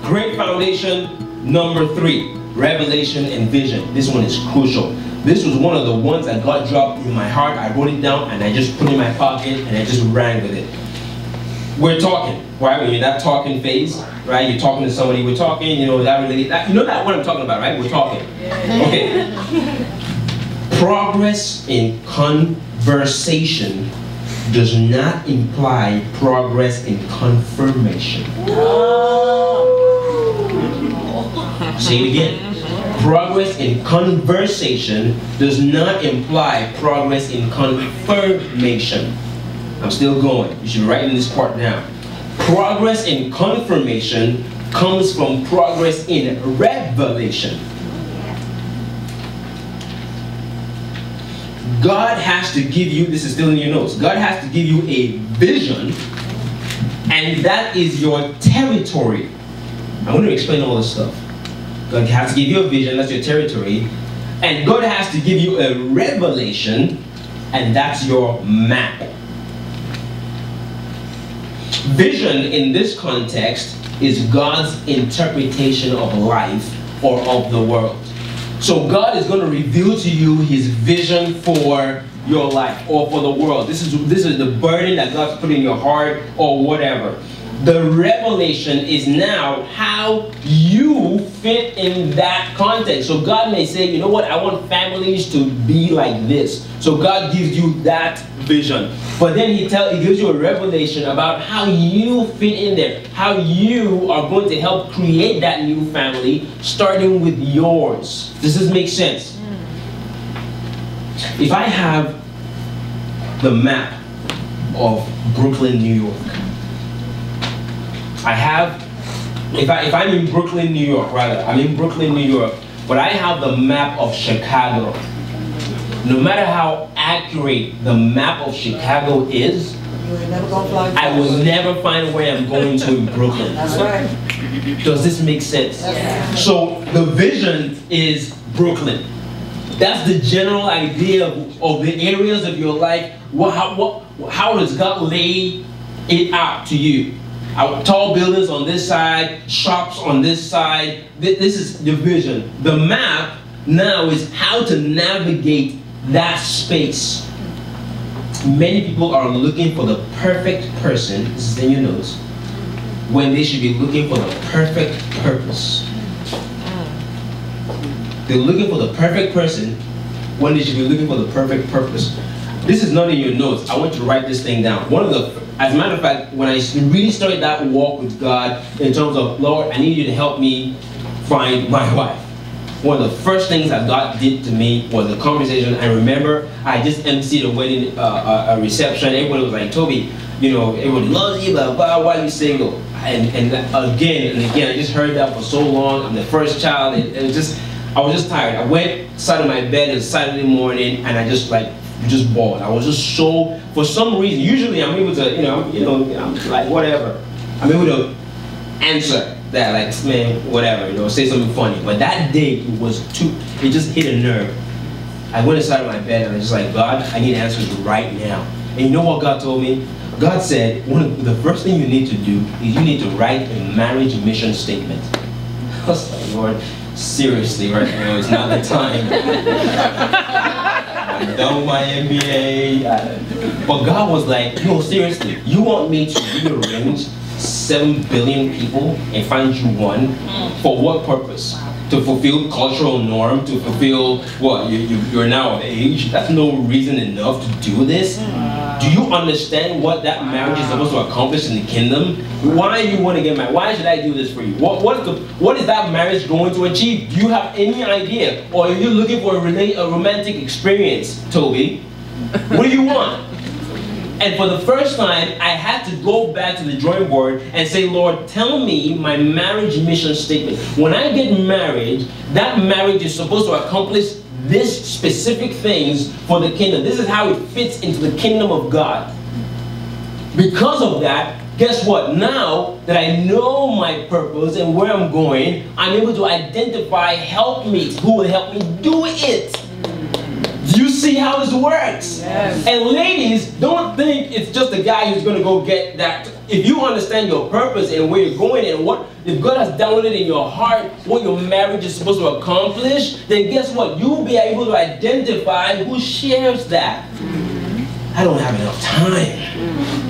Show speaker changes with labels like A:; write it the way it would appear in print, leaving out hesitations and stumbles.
A: Great foundation. Number 3, revelation and vision. This one is crucial. This was one of the ones that God dropped in my heart. I wrote it down and I just put it in my pocket and I just ran with it. We're talking, right? When you're in that talking phase, right? You're talking to somebody, we're talking, you know, that really, you know that what I'm talking about, right? We're talking. Okay. Progress in conversation does not imply progress in confirmation. Say it again. Progress in conversation does not imply progress in confirmation. I'm still going. You should be writing this part down. Progress in confirmation comes from progress in revelation. God has to give you, this is still in your notes, God has to give you a vision, and that is your territory. I'm going to explain all this stuff. God has to give you a vision, that's your territory, and God has to give you a revelation, and that's your map. Vision in this context is God's interpretation of life or of the world. So God is going to reveal to you his vision for your life or for the world. This is the burden that God's put in your heart or whatever. The revelation is now how you fit in that context. So God may say, you know what, I want families to be like this. So God gives you that vision. But then he gives you a revelation about how you fit in there. How you are going to help create that new family, starting with yours. Does this make sense? If I have the map of Brooklyn, New York, I have, if I'm in Brooklyn, New York, rather, I'm in Brooklyn, New York, but I have the map of Chicago. No matter how accurate the map of Chicago is, I will never find where I'm going to in Brooklyn.
B: That's right.
A: Does this make sense?
B: Yeah.
A: So the vision is Brooklyn. That's the general idea of the areas of your life. How does God lay it out to you? Tall buildings on this side, shops on this side. This is the vision. The map now is how to navigate that space. Many people are looking for the perfect person, this is in your notes, when they should be looking for the perfect purpose. They're looking for the perfect person when they should be looking for the perfect purpose. This is not in your notes. I want you to write this thing down. As a matter of fact, when I really started that walk with God in terms of, Lord, I need you to help me find my wife. One of the first things that God did to me was a conversation. I remember I just emceed a wedding a reception. Everybody was like, Toby, you know, everybody loves you, blah, blah, why are you single? And again, I just heard that for so long. I'm the first child. I was just tired. I went, sat on my bed on Saturday morning, and I just bored. I was just so, for some reason, usually I'm able to, I'm like, whatever. I'm able to answer that, like, man, whatever, say something funny. But that day, it just hit a nerve. I went inside of my bed and I was just like, God, I need answers right now. And you know what God told me? God said, the first thing you need to do is you need to write a marriage mission statement. I was like, Lord, seriously, right now is not the time. I'm done with my MBA. But God was like, no, seriously, you want me to rearrange 7 billion people and find you one? For what purpose? To fulfill cultural norm? To fulfill what? You're now of age? That's no reason enough to do this. Do you understand what that marriage is supposed to accomplish in the kingdom? Why do you want to get married? Why should I do this for you? What is that marriage going to achieve? Do you have any idea? Or are you looking for a romantic experience, Toby? What do you want? And for the first time, I had to go back to the drawing board and say, Lord, tell me my marriage mission statement. When I get married, that marriage is supposed to accomplish this specific things for the kingdom. This is how it fits into the kingdom of God. Because of that, guess what? Now that I know my purpose and where I'm going, I'm able to identify helpmeets who will help me do it. Do you see how this works? Yes. And ladies, don't think it's just a guy who's going to go get that if you understand your purpose and where you're going and what, if God has downloaded in your heart what your marriage is supposed to accomplish, then guess what? You'll be able to identify who shares that. I don't have enough time.